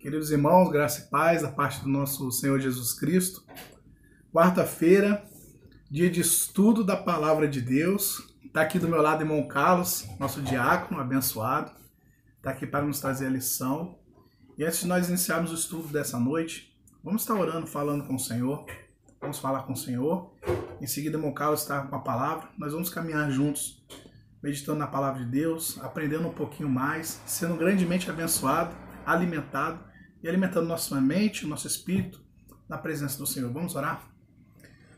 Queridos irmãos, graça e paz da parte do nosso Senhor Jesus Cristo. Quarta-feira, dia de estudo da Palavra de Deus. Está aqui do meu lado o irmão Carlos, nosso diácono abençoado. Está aqui para nos trazer a lição. E antes de nós iniciarmos o estudo dessa noite, vamos estar orando, falando com o Senhor. Vamos falar com o Senhor. Em seguida, o irmão Carlos está com a palavra. Nós vamos caminhar juntos, meditando na Palavra de Deus, aprendendo um pouquinho mais, sendo grandemente abençoado, alimentado e alimentando nossa mente, nosso espírito na presença do Senhor. Vamos orar?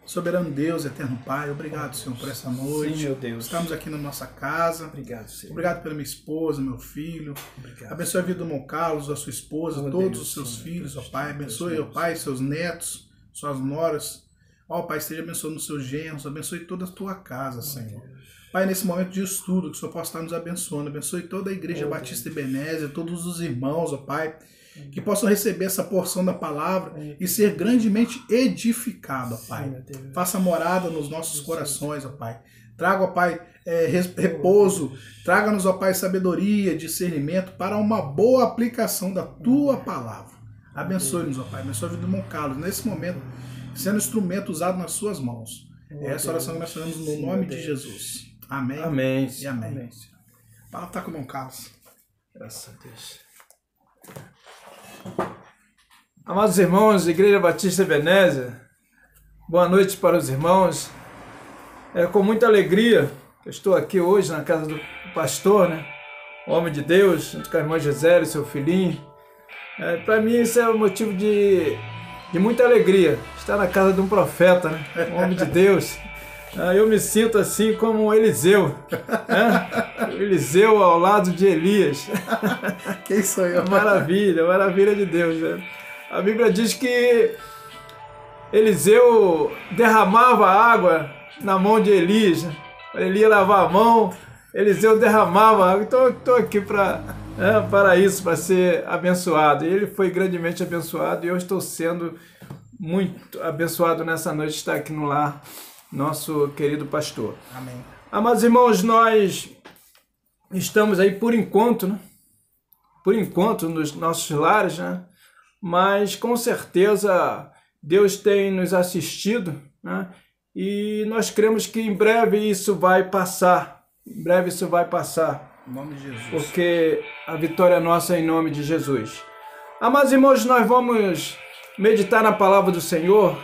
Soberano Deus, eterno Pai, obrigado, Senhor, por essa noite. Sim, meu Deus. Estamos aqui na nossa casa. Obrigado, Senhor. Obrigado pela minha esposa, meu filho. Obrigado. Abençoe a vida do irmão Carlos, a sua esposa, Oh, todos Deus, os seus Senhor, filhos, ó Deus, Pai. Deus, Abençoe, Deus. ó Pai, seus netos, suas noras. Ó Pai, esteja abençoando os seus genros, abençoe toda a tua casa, Senhor. Pai, nesse momento de estudo, que o Senhor possa estar nos abençoando. Abençoe toda a Igreja Batista Ebenezer, todos os irmãos, ó Pai, que possam receber essa porção da palavra e ser grandemente edificado, ó Pai. Faça morada nos nossos corações, ó Pai. Traga, ó Pai, repouso. Traga-nos, ó Pai, sabedoria, discernimento para uma boa aplicação da Tua palavra. Abençoe-nos, ó Pai. Abençoe a vida do irmão Carlos, nesse momento, sendo instrumento usado nas suas mãos. É essa oração que nós fazemos no nome de Jesus. Amém. Amém. E amém. Amém. A palavra está com o irmão Carlos. Graças a Deus. Amados irmãos, Igreja Batista Ebenezer, boa noite para os irmãos. É com muita alegria que eu estou aqui hoje na casa do pastor, né? Homem de Deus, junto com a irmã Gisele, seu filhinho. Para mim isso é um motivo de muita alegria, estar na casa de um profeta, né? Um homem de Deus. Eu me sinto assim como um Eliseu, né? Eliseu ao lado de Elias. Quem sou eu? Maravilha, maravilha de Deus, né? A Bíblia diz que Eliseu derramava água na mão de Elias, né? Ele ia lavar a mão, Eliseu derramava água. Então eu estou aqui para isso, para ser abençoado. E ele foi grandemente abençoado e eu estou sendo muito abençoado nessa noite de estar aqui no lar, nosso querido pastor. Amém. Amados irmãos, nós estamos aí por enquanto, né? Por enquanto nos nossos lares, né? Mas com certeza Deus tem nos assistido, né? E nós cremos que em breve isso vai passar. Em breve isso vai passar. Em nome de Jesus. Porque a vitória é nossa em nome de Jesus. Amados irmãos, nós vamos meditar na palavra do Senhor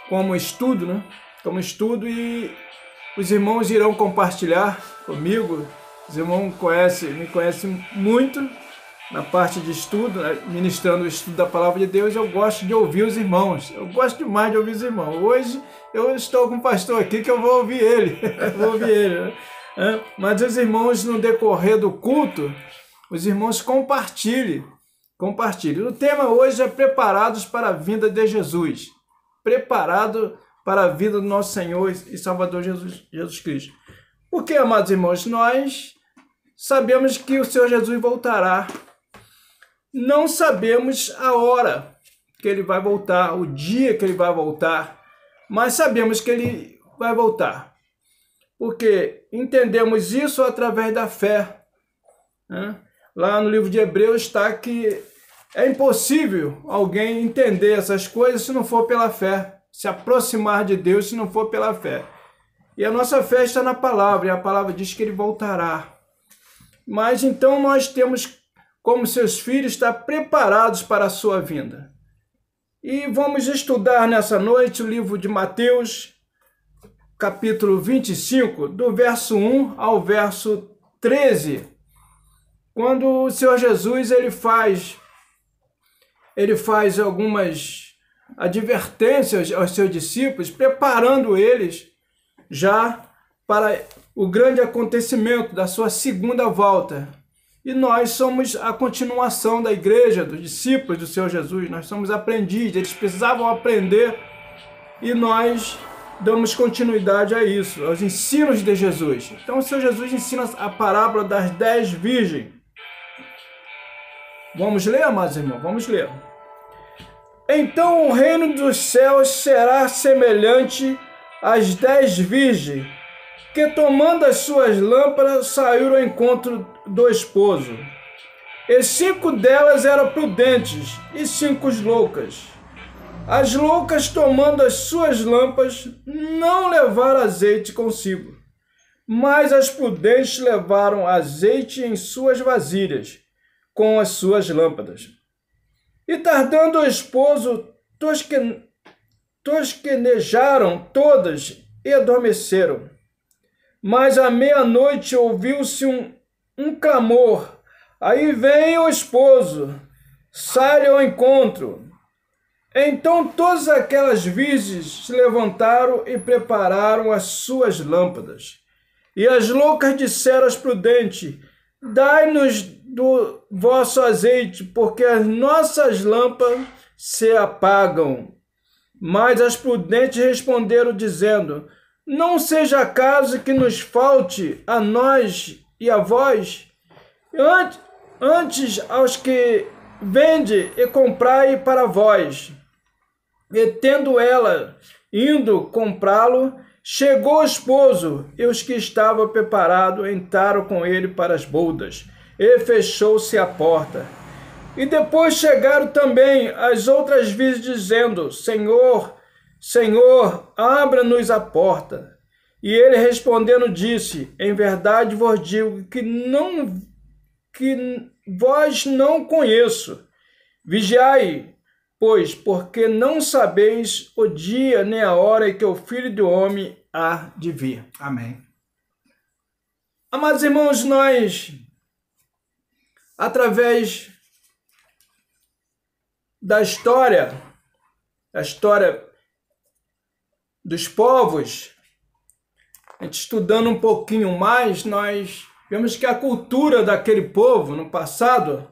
como estudo, né? Como estudo, e os irmãos irão compartilhar comigo. Os irmãos me conhecem muito na parte de estudo, né? Ministrando o estudo da palavra de Deus. Eu gosto de ouvir os irmãos. Eu gosto demais de ouvir os irmãos. Hoje eu estou com um pastor aqui que eu vou ouvir ele. Vou ouvir ele, né? Mas os irmãos, no decorrer do culto, os irmãos compartilhem. O tema hoje é preparados para a vinda de Jesus. Preparado para a vida do nosso Senhor e Salvador Jesus Cristo. Porque, amados irmãos, nós sabemos que o Senhor Jesus voltará. Não sabemos a hora que Ele vai voltar, o dia que Ele vai voltar, mas sabemos que Ele vai voltar. Porque entendemos isso através da fé, né? Lá no livro de Hebreus está que é impossível alguém entender essas coisas se não for pela fé. Se aproximar de Deus se não for pela fé. E a nossa fé está na palavra, e a palavra diz que Ele voltará. Mas então nós temos, como seus filhos, estar preparados para a sua vinda. E vamos estudar nessa noite o livro de Mateus, capítulo 25, do verso 1 ao verso 13. Quando o Senhor Jesus ele faz algumas advertências aos seus discípulos, preparando eles já para o grande acontecimento da sua segunda volta. E nós somos a continuação da igreja, dos discípulos do Senhor Jesus. Nós somos aprendizes, eles precisavam aprender e nós damos continuidade a isso, aos ensinos de Jesus. Então o Senhor Jesus ensina a parábola das 10 virgens. Vamos ler, amados irmãos? Vamos ler. Então o reino dos céus será semelhante às 10 virgens, que tomando as suas lâmpadas saíram ao encontro do esposo. e 5 delas eram prudentes, e 5 loucas. As loucas, tomando as suas lâmpadas, não levaram azeite consigo, mas as prudentes levaram azeite em suas vasilhas, com as suas lâmpadas. E tardando o esposo, tosquenejaram todas e adormeceram. Mas à meia-noite ouviu-se um clamor. Aí vem o esposo, sai ao encontro. Então todas aquelas virgens se levantaram e prepararam as suas lâmpadas. E as loucas disseram às prudentes: dai-nos do vosso azeite, porque as nossas lâmpadas se apagam. Mas as prudentes responderam, dizendo: não seja caso que nos falte a nós e a vós, antes aos que vende e comprai para vós. E tendo ela indo comprá-lo, chegou o esposo, e os que estavam preparados entraram com ele para as bodas, e fechou-se a porta. E depois chegaram também as outras virgens, dizendo: Senhor, Senhor, abra-nos a porta. E ele respondendo disse: em verdade vos digo que vós não conheço. Vigiai, pois, porque não sabeis o dia nem a hora em que o Filho do Homem há de vir. Amém. Amados irmãos, nós, através da história dos povos, a gente estudando um pouquinho mais, nós vemos que a cultura daquele povo no passado,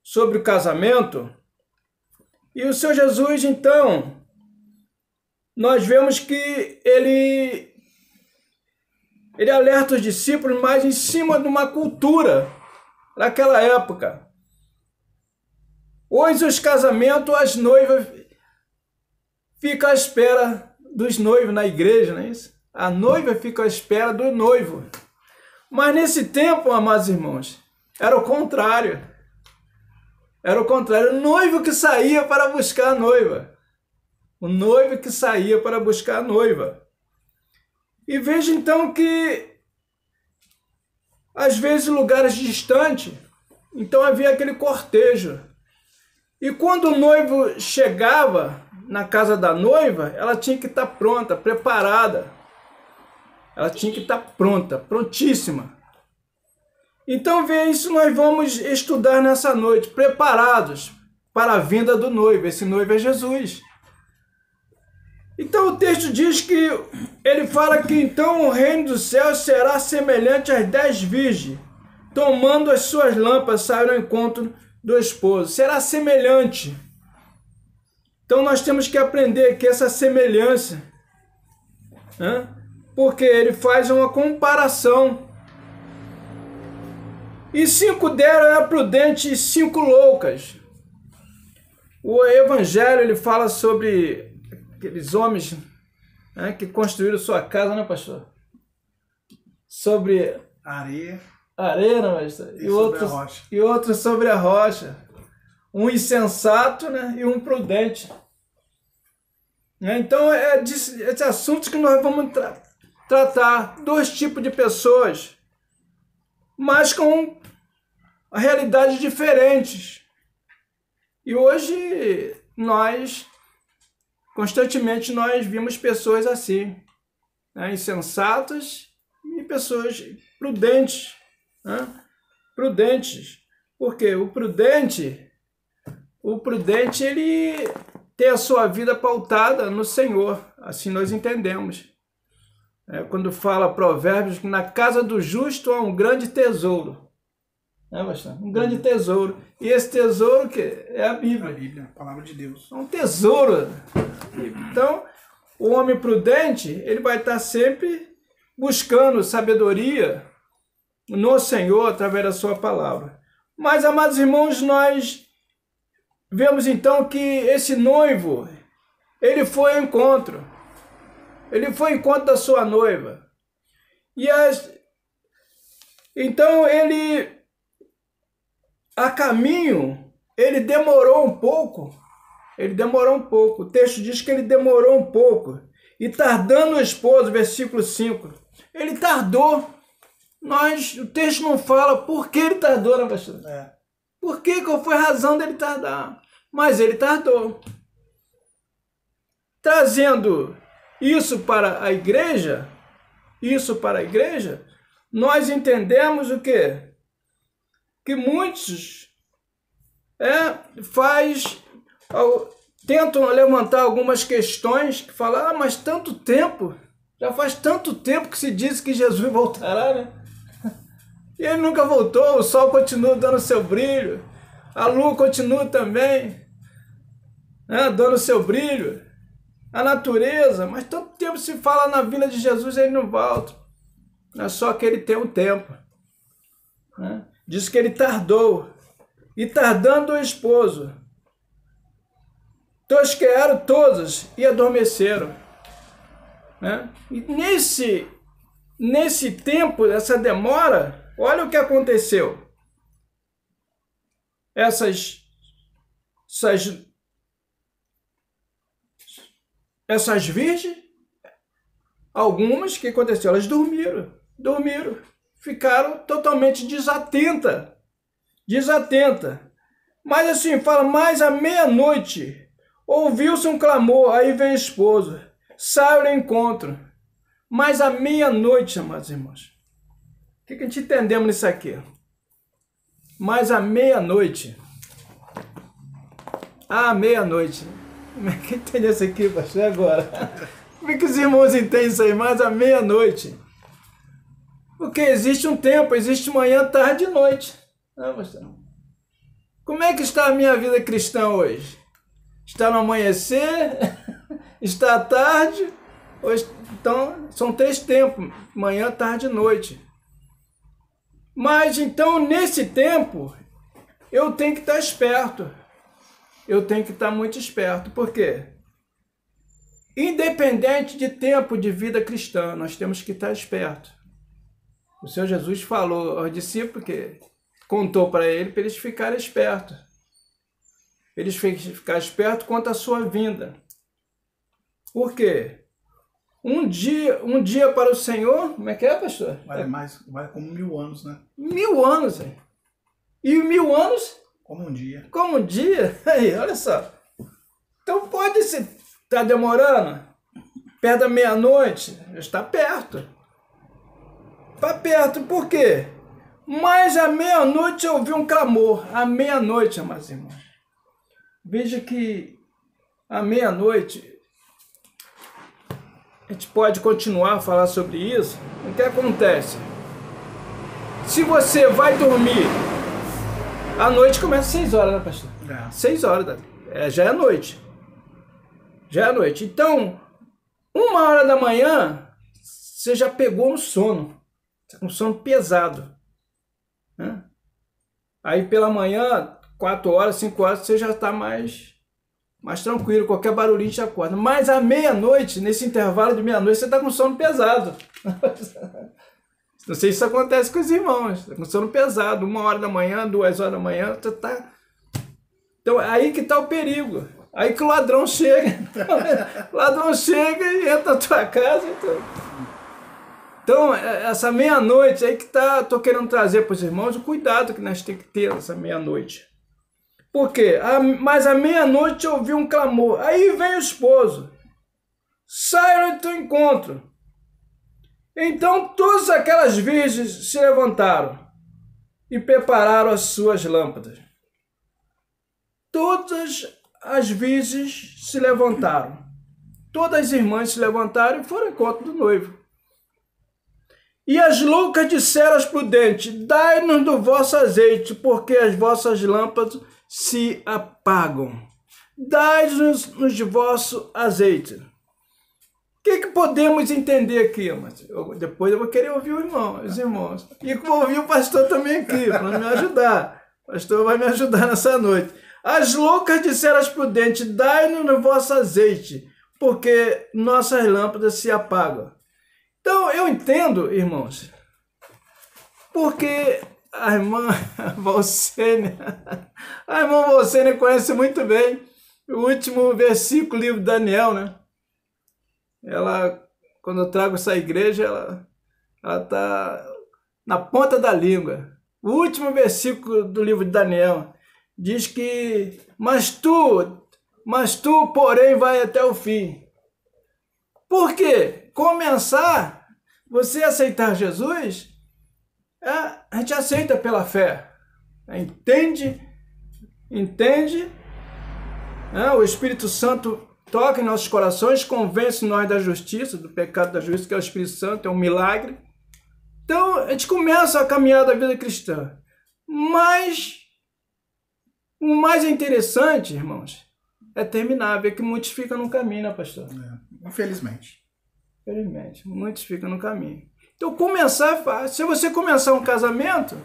sobre o casamento, e o Senhor Jesus, então, nós vemos que ele alerta os discípulos mais em cima de uma cultura daquela época. Hoje os casamentos, as noivas ficam à espera dos noivos na igreja, não é isso? A noiva fica à espera do noivo. Mas nesse tempo, amados irmãos, era o contrário. Era o contrário, o noivo que saía para buscar a noiva. O noivo que saía para buscar a noiva. E veja então que, às vezes, lugares distantes, então havia aquele cortejo. E quando o noivo chegava na casa da noiva, ela tinha que estar pronta, preparada. Ela tinha que estar pronta, prontíssima. Então, vê isso, nós vamos estudar nessa noite, preparados para a vinda do noivo. Esse noivo é Jesus. Então, o texto diz que ele fala que então o reino dos céus será semelhante às 10 virgens, tomando as suas lâmpadas, saíram ao encontro do esposo. Será semelhante. Então, nós temos que aprender que essa semelhança, porque ele faz uma comparação. E 5 delas eram prudentes e 5 loucas. O Evangelho ele fala sobre aqueles homens que construíram sua casa, né, pastor? Sobre areia, né, pastor? E outros sobre a rocha. Um insensato, né, e um prudente. Então, é esse assunto que nós vamos tratar. 2 tipos de pessoas, mas com realidades diferentes. E hoje, constantemente, nós vimos pessoas assim, insensatas e pessoas prudentes. Prudentes. Porque o prudente, ele tem a sua vida pautada no Senhor. Assim nós entendemos. Quando fala Provérbios que na casa do justo há um grande tesouro. Um grande tesouro. E esse tesouro que é a Bíblia. A Bíblia, a palavra de Deus. É um tesouro. Então, o homem prudente, ele vai estar sempre buscando sabedoria no Senhor através da sua palavra. Mas, amados irmãos, nós vemos então que esse noivo, ele foi ao encontro. Ele foi ao encontro da sua noiva. Então a caminho, ele demorou um pouco. Ele demorou um pouco. O texto diz que ele demorou um pouco. E tardando o esposo, versículo 5. Ele tardou. O texto não fala por que ele tardou, né, pastor? Por que? Qual foi a razão dele tardar? Mas ele tardou. Trazendo isso para a igreja, nós entendemos o quê? Que muitos tentam levantar algumas questões que falam, mas tanto tempo, já faz tanto tempo que se diz que Jesus voltará, né? E ele nunca voltou, o sol continua dando seu brilho, a lua continua também, né, dando seu brilho, a natureza, mas tanto tempo se fala na vinda de Jesus, ele não volta. É só que ele tem um tempo. Né? Diz que ele tardou, e tardando o esposo, tosquearam todos e adormeceram. Né? E nesse tempo, essa demora, olha o que aconteceu. Essas virgens, algumas, o que aconteceu? Elas dormiram, ficaram totalmente desatentas. Mas assim, fala, mais à meia-noite, ouviu-se um clamor, aí vem o esposo, sai ao encontro. Mas à meia-noite, amados irmãos, o que a gente entendemos nisso aqui? Mas à meia-noite, quem entende isso aqui, pastor, agora? Como é que os irmãos entendem isso aí? Mas à meia-noite. Porque existe um tempo, existe manhã, tarde e noite. Não, pastor. Como é que está a minha vida cristã hoje? Está no amanhecer? Está à tarde? Então, são 3 tempos, manhã, tarde e noite. Mas, então, nesse tempo, eu tenho que estar esperto. Eu tenho que estar muito esperto. Por quê? Independente de tempo de vida cristã, nós temos que estar esperto. O Senhor Jesus falou aos discípulos que contou para eles ficarem espertos. Eles ficarem espertos quanto à sua vinda. Por quê? Um dia para o Senhor, como é que é, pastor? Vale como 1000 anos, né? 1000 anos, hein? E 1000 anos? Como um dia. Como um dia? Aí, olha só. Então pode ser, tá demorando? Perto da meia-noite? Está perto. Está perto, por quê? Mas à meia-noite eu ouvi um clamor. À meia-noite, amados irmãos. Veja que à meia-noite a gente pode continuar a falar sobre isso. O que acontece? Se você vai dormir, a noite começa às 6 horas, né, pastor? 6 horas, já é noite. Já é noite. Então, 1h da manhã, você já pegou no sono. Um sono pesado. Né? Aí pela manhã, 4 horas, 5 horas, você já está mais tranquilo, qualquer barulhinho te acorda. Mas à meia-noite, nesse intervalo de meia-noite, você está com sono pesado. Não sei se isso acontece com os irmãos. Está com sono pesado, 1h da manhã, 2h da manhã, você está... Então, aí que está o perigo. Aí que o ladrão chega. O ladrão chega e entra na tua casa. Então, essa meia-noite aí que estou querendo trazer para os irmãos o cuidado que nós temos que ter nessa meia-noite. Por quê? Mas à meia-noite eu ouvi um clamor. Aí vem o esposo. Sai ao teu encontro. Então todas aquelas virgens se levantaram e prepararam as suas lâmpadas. Todas as virgens se levantaram. Todas as irmãs se levantaram e foram ao encontro do noivo. E as loucas disseram aos prudentes: dai-nos do vosso azeite, porque as vossas lâmpadas se apagam. Dai-nos de vosso azeite. O que podemos entender aqui? Depois eu vou querer ouvir os irmãos. E vou ouvir o pastor também aqui, para me ajudar. O pastor vai me ajudar nessa noite. As loucas disseram aos prudentes: dai-nos do vosso azeite, porque nossas lâmpadas se apagam. Então, eu entendo, irmãos, porque a irmã Valcênia, a irmã Valcênia conhece muito bem o último versículo do livro de Daniel, né? Ela, quando eu trago essa igreja, ela está na ponta da língua. O último versículo do livro de Daniel diz que, mas tu, porém, vai até o fim. Por quê? Começar, você aceitar Jesus, a gente aceita pela fé. Entende? O Espírito Santo toca em nossos corações, convence nós da justiça, do pecado, da justiça, que é o Espírito Santo, é um milagre. Então, a gente começa a caminhar da vida cristã. Mas o mais interessante, irmãos, é terminar, ver que muitos ficam no caminho, né, pastor? Infelizmente. Infelizmente, muitos ficam no caminho. Então, começar é fácil. Se você começar um casamento,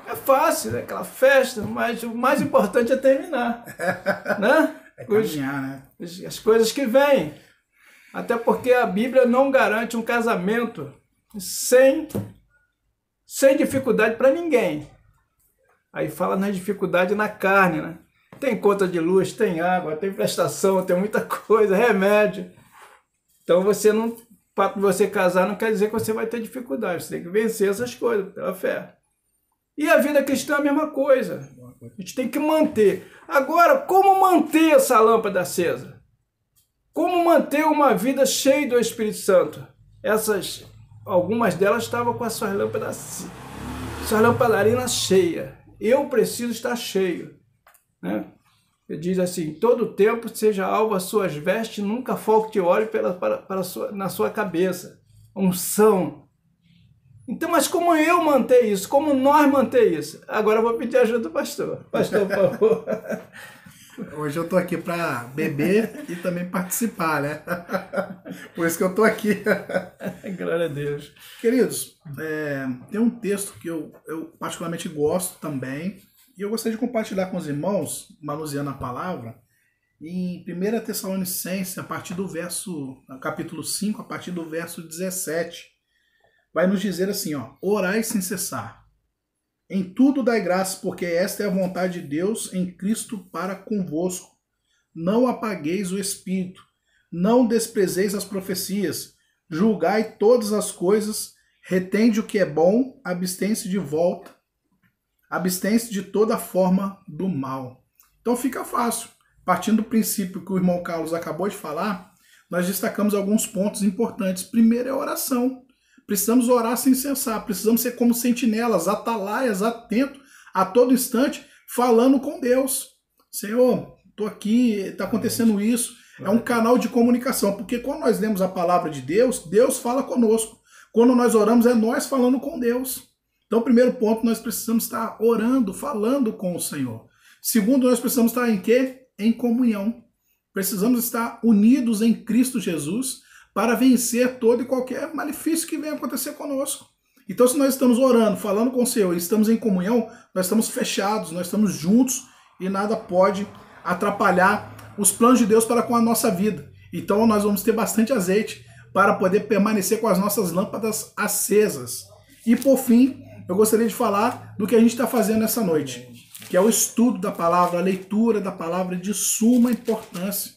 é fácil, é aquela festa, mas o mais importante é terminar. Né? É caminhar, né? As coisas que vêm. Até porque a Bíblia não garante um casamento sem dificuldade para ninguém. Aí fala na dificuldade na carne, né? Tem conta de luz, tem água, tem prestação, tem muita coisa, remédio. Então você não, o fato de você casar não quer dizer que você vai ter dificuldade. Você tem que vencer essas coisas pela fé. E a vida cristã é a mesma coisa. A gente tem que manter. Agora, como manter essa lâmpada acesa? Como manter uma vida cheia do Espírito Santo? Algumas delas estavam com as suas lâmpadas, suas lampadarinas cheias. Eu preciso estar cheio. Né? Ele diz assim, todo tempo seja alvo as suas vestes, nunca falte óleo na sua cabeça. Unção. Então, mas como eu manter isso? Como nós manter isso? Agora eu vou pedir ajuda do pastor. Pastor, por favor. Hoje eu estou aqui para beber e também participar, né? Por isso que eu estou aqui. Glória a Deus. Queridos, tem um texto que eu particularmente gosto também, e eu gostaria de compartilhar com os irmãos, manuseando a palavra, em 1 Tessalonicenses, a partir do capítulo 5, a partir do verso 17, vai nos dizer assim, orai sem cessar. Em tudo dai graças, porque esta é a vontade de Deus em Cristo para convosco. Não apagueis o Espírito, não desprezeis as profecias, julgai todas as coisas, retende o que é bom, abstém-se de toda forma do mal. Então fica fácil. Partindo do princípio que o irmão Carlos acabou de falar, nós destacamos alguns pontos importantes. Primeiro é a oração. Precisamos orar sem cessar, precisamos ser como sentinelas, atalaias, atentos a todo instante, falando com Deus. Senhor, estou aqui, está acontecendo isso. É um canal de comunicação, porque quando nós lemos a palavra de Deus, Deus fala conosco. Quando nós oramos, é nós falando com Deus. Então, primeiro ponto, nós precisamos estar orando, falando com o Senhor. Segundo, nós precisamos estar em quê? Em comunhão. Precisamos estar unidos em Cristo Jesus, para vencer todo e qualquer malefício que venha acontecer conosco. Então, se nós estamos orando, falando com o Senhor e estamos em comunhão, nós estamos fechados, nós estamos juntos e nada pode atrapalhar os planos de Deus para com a nossa vida. Então, nós vamos ter bastante azeite para poder permanecer com as nossas lâmpadas acesas. E, por fim, eu gostaria de falar do que a gente está fazendo essa noite, que é o estudo da palavra, a leitura da palavra de suma importância.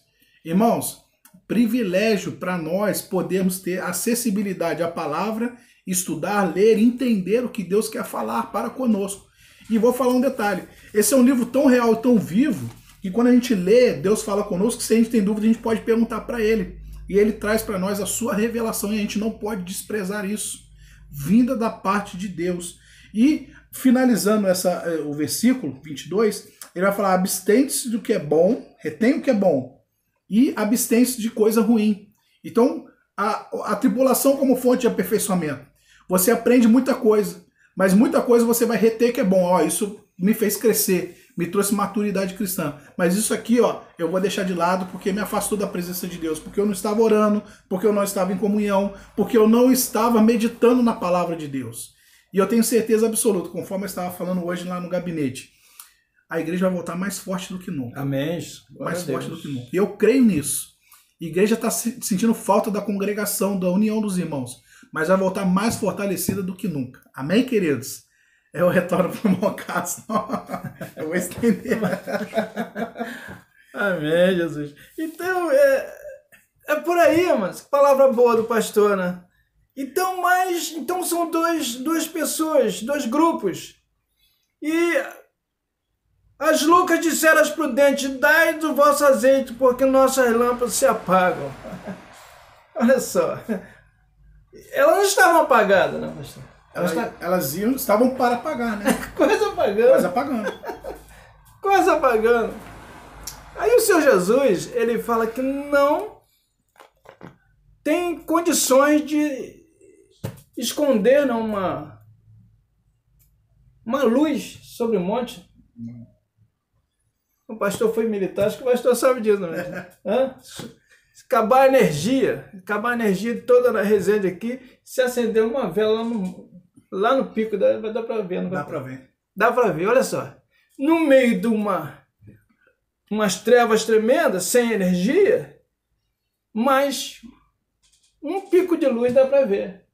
Irmãos, privilégio para nós podermos ter acessibilidade à palavra, estudar, ler, entender o que Deus quer falar para conosco. E vou falar um detalhe, esse é um livro tão real, tão vivo, que quando a gente lê, Deus fala conosco, se a gente tem dúvida, a gente pode perguntar para Ele. E Ele traz para nós a sua revelação e a gente não pode desprezar isso. Vinda da parte de Deus. E finalizando o versículo 22, ele vai falar, abstente-se do que é bom, retém o que é bom, e abstém-se de coisa ruim. Então, a tribulação como fonte de aperfeiçoamento. Você aprende muita coisa, mas muita coisa você vai reter que é bom. Isso me fez crescer, me trouxe maturidade cristã. Mas isso aqui, eu vou deixar de lado porque me afastou da presença de Deus, porque eu não estava orando, porque eu não estava em comunhão, porque eu não estava meditando na palavra de Deus. E eu tenho certeza absoluta, conforme eu estava falando hoje lá no gabinete, a igreja vai voltar mais forte do que nunca. Amém. Mais forte do que nunca. E eu creio nisso. A igreja está sentindo falta da congregação, da união dos irmãos, mas vai voltar mais fortalecida do que nunca. Amém, queridos? Eu retorno para o meu caso. Eu vou estender. Amém, Jesus. Então, é por aí, mas palavra boa do pastor, né? Então são duas pessoas, dois grupos. E as loucas disseram às prudentes: dai do vosso azeite, porque nossas lâmpadas se apagam. Olha só. Elas não estavam apagadas, não, pastor? Elas estavam para pagar, né? Quase apagando. Quase apagando. Quase apagando. Aí o Senhor Jesus, ele fala que não tem condições de esconder uma luz sobre o monte. O pastor foi militar, acho que o pastor sabe disso, não é? Acabar a energia toda na Resende aqui, se acender uma vela lá no pico, dá para ver. Não dá para ver. Dá para ver, olha só. No meio de umas trevas tremendas, sem energia, mas um pico de luz dá para ver.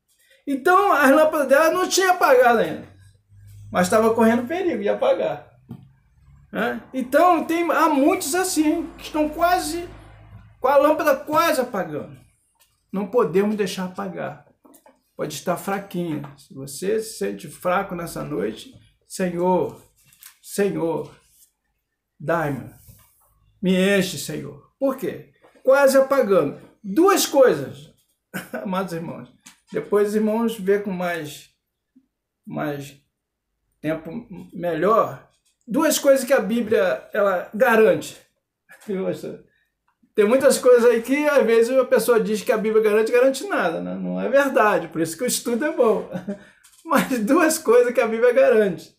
Então, as lâmpadas dela não tinha apagado ainda, mas estava correndo perigo de apagar. Então, há muitos assim, que estão quase, com a lâmpada quase apagando. Não podemos deixar apagar. Pode estar fraquinha. Se você se sente fraco nessa noite, Senhor, dai-me, me enche, Senhor. Por quê? Quase apagando. Duas coisas, amados irmãos. Depois os irmãos vê com mais tempo melhor. Duas coisas que a Bíblia ela garante. Tem muitas coisas aí que às vezes a pessoa diz que a Bíblia garante nada, né? Não é verdade, por isso que o estudo é bom. Mas duas coisas que a Bíblia garante,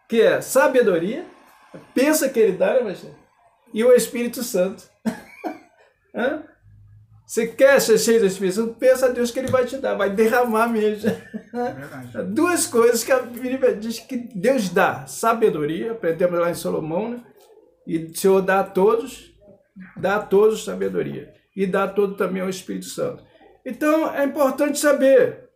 que é sabedoria, pensa que ele dá, né, pastor? E o Espírito Santo. Você quer ser cheio do Espírito Santo? Pensa a Deus que ele vai te dar, vai derramar mesmo. É duas coisas que a Bíblia diz que Deus dá: sabedoria, aprendemos lá em Salomão, né? E o Senhor dá a todos sabedoria. E dá a todos também ao Espírito Santo. Então é importante saber.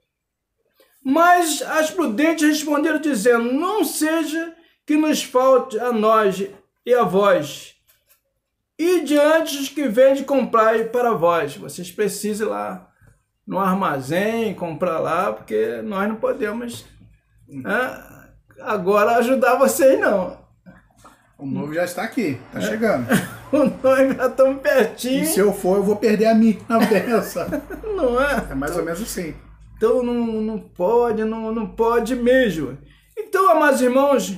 Mas as prudentes responderam dizendo: não seja que nos falte a nós e a vós, e diante dos que vendem comprar para vós. Vocês precisam ir lá no armazém, comprar lá, porque nós não podemos agora ajudar vocês, não. O noivo já está aqui, está chegando. O noivo já estamos pertinho. E se eu for, eu vou perder a minha na benção. Não é? É mais ou menos assim. Então não pode mesmo. Então, amados irmãos,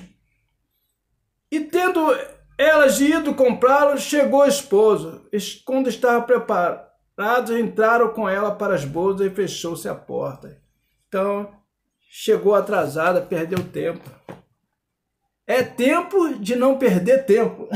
e tendo elas ido comprá-lo, chegou o esposo. Quando estava preparados, entraram com ela para as bodas e fechou-se a porta. Então, chegou atrasada, perdeu tempo. É tempo de não perder tempo.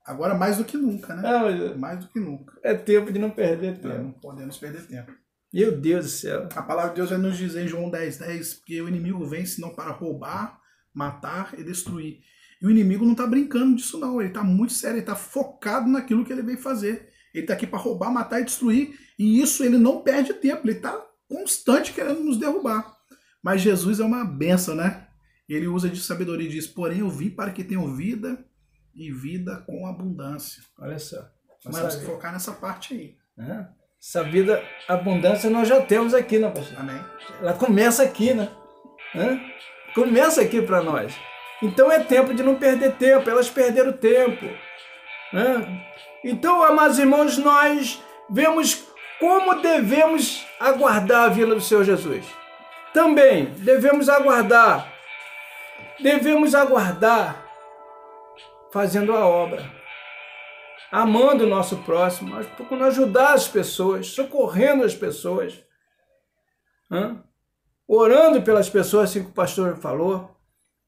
Agora mais do que nunca, né? Mais do que nunca. É tempo de não perder tempo. Não podemos perder tempo. Meu Deus do céu. A palavra de Deus vai nos dizer em João 10:10 que o inimigo vem senão para roubar, matar e destruir. E o inimigo não está brincando disso não. Ele está muito sério, ele está focado naquilo que ele veio fazer. Ele está aqui para roubar, matar e destruir. E isso ele não perde tempo. Ele está constante querendo nos derrubar. Mas Jesus é uma bênção, né? Ele usa de sabedoria e diz: porém eu vim para que tenham vida e vida com abundância. Olha só. Nós temos que focar nessa parte aí. Essa vida, abundância nós já temos aqui, né, pastor? Amém. Ela começa aqui, né? Começa aqui para nós. Então é tempo de não perder tempo. Elas perderam tempo. Então, amados irmãos, nós vemos como devemos aguardar a vinda do Senhor Jesus. Também devemos aguardar fazendo a obra, amando o nosso próximo, procurando ajudar as pessoas, socorrendo as pessoas, orando pelas pessoas, assim que o pastor falou.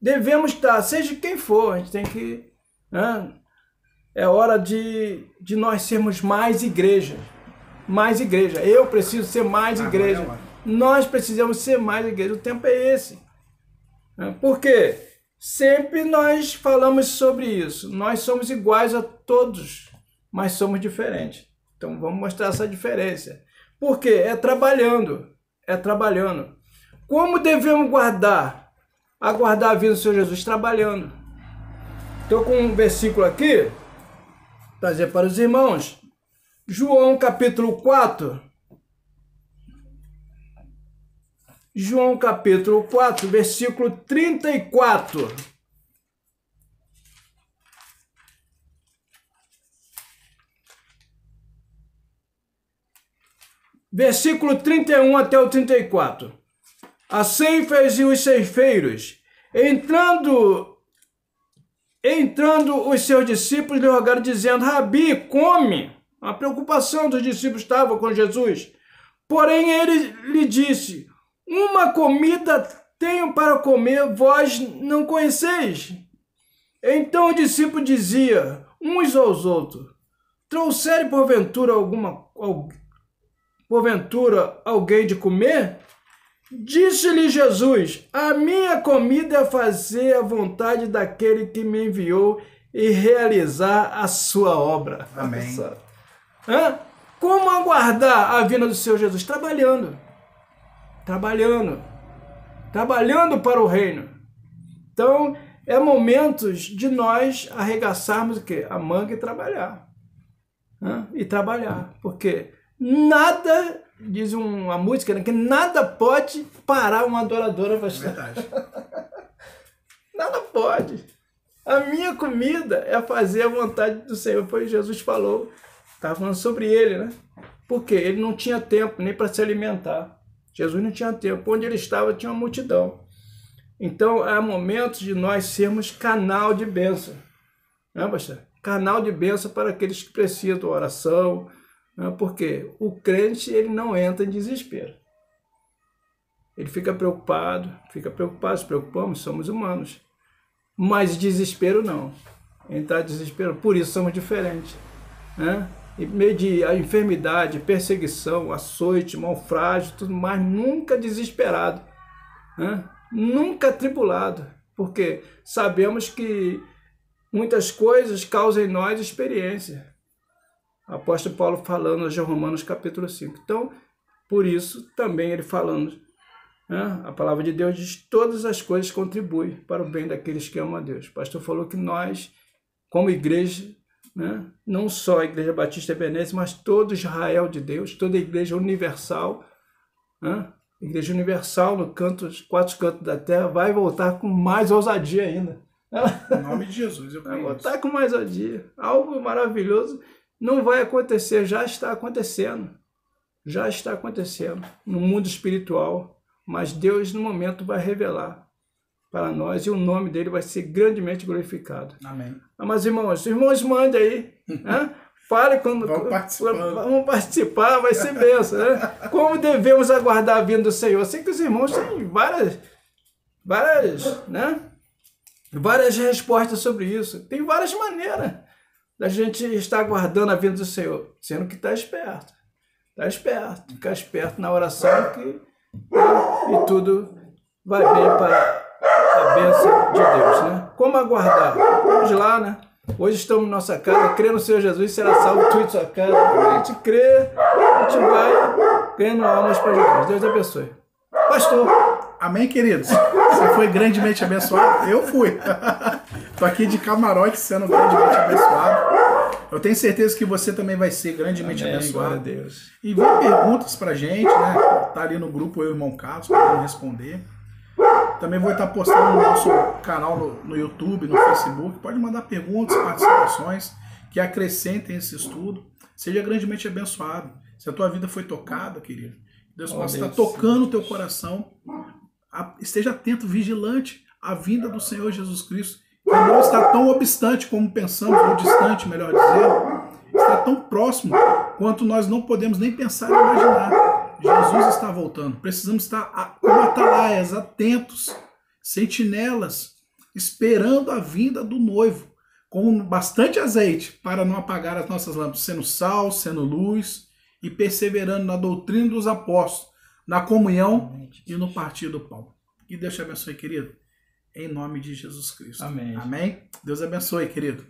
Devemos estar, seja quem for, a gente tem que... É hora de nós sermos mais igreja. Mais igreja. Eu preciso ser mais igreja. Nós precisamos ser mais igreja. O tempo é esse. Porque sempre nós falamos sobre isso. Nós somos iguais a todos, mas somos diferentes. Então vamos mostrar essa diferença. Por quê? É trabalhando. Como devemos aguardar a vinda do Senhor Jesus? Trabalhando. Estou com um versículo aqui, trazer para os irmãos. João capítulo 4. João capítulo 4, versículo 34. Versículo 31 até o 34. Assim fez os ceifeiros, entrando os seus discípulos lhe rogaram, dizendo: Rabi, come. A preocupação dos discípulos estava com Jesus. Porém, ele lhe disse: uma comida tenho para comer, vós não conheceis. Então o discípulo dizia uns aos outros: trouxerem porventura alguém de comer? Disse-lhe Jesus: a minha comida é fazer a vontade daquele que me enviou e realizar a sua obra. Amém. Como aguardar a vinda do Senhor Jesus? Trabalhando para o reino. Então, é momentos de nós arregaçarmos o quê? A manga e trabalhar. Porque nada... Diz uma música, né, que nada pode parar uma adoradora. Verdade. Nada pode. A minha comida é fazer a vontade do Senhor. Foi Jesus falou. Estava falando sobre ele, né? Porque ele não tinha tempo nem para se alimentar. Jesus não tinha tempo. Onde ele estava tinha uma multidão. Então, há momentos de nós sermos canal de bênção. Não, pastor? Canal de bênção para aqueles que precisam de oração. Porque o crente, ele não entra em desespero. Ele fica preocupado, se preocupamos, somos humanos. Mas desespero não. Entrar em desespero, por isso somos diferentes. Em meio de a enfermidade, perseguição, açoite, naufrágio, tudo mais, nunca desesperado. Nunca atribulado. Porque sabemos que muitas coisas causam em nós experiência. Apóstolo Paulo falando de Romanos capítulo 5. Então, por isso, também ele falando, a palavra de Deus diz: todas as coisas contribuem para o bem daqueles que amam a Deus. O pastor falou que nós, como igreja, não só a Igreja Batista Ebenezer, mas todo Israel de Deus, toda a Igreja Universal, Igreja Universal no quatro cantos da terra, vai voltar com mais ousadia ainda. Em nome de Jesus, eu creio. Vai voltar com mais ousadia. Algo maravilhoso. Não vai acontecer, já está acontecendo. Já está acontecendo no mundo espiritual. Mas Deus, no momento, vai revelar para nós e o nome dele vai ser grandemente glorificado. Amém. Mas, irmãos, mandem aí. Fale quando... Vamos participar, vai ser bênção. Como devemos aguardar a vinda do Senhor? Eu sei que os irmãos têm várias respostas sobre isso. Tem várias maneiras da gente estar aguardando a vinda do Senhor, sendo que está esperto. Está esperto. Ficar esperto na oração e tudo vai bem para a bênção de Deus, né? Como aguardar? Vamos lá, né? Hoje estamos na nossa casa, crê no Senhor Jesus, será salvo tu e sua casa. A gente crê, a gente vai ganhando almas para Jesus. Deus abençoe. Pastor. Amém, queridos? Você foi grandemente abençoado? Eu fui. Estou aqui de camarote sendo grandemente abençoado. Eu tenho certeza que você também vai ser grandemente abençoado. Glória a Deus. E vem perguntas pra gente, né? Tá ali no grupo eu e o irmão Carlos para responder. Também vou estar postando no nosso canal no YouTube, no Facebook. Pode mandar perguntas, participações que acrescentem esse estudo. Seja grandemente abençoado. Se a tua vida foi tocada, querido, Deus possa estar tocando o teu coração. Esteja atento, vigilante à vinda do Senhor Jesus Cristo, que não está tão obstante como pensamos, ou distante, melhor dizer. Está tão próximo quanto nós não podemos nem pensar e imaginar. Jesus está voltando. Precisamos estar como atalaias, atentos, sentinelas, esperando a vinda do noivo, com bastante azeite para não apagar as nossas lâmpadas, sendo sal, sendo luz e perseverando na doutrina dos apóstolos, na comunhão e no partir do pão. Que Deus te abençoe, querido. Em nome de Jesus Cristo. Amém. Amém. Deus abençoe, querido.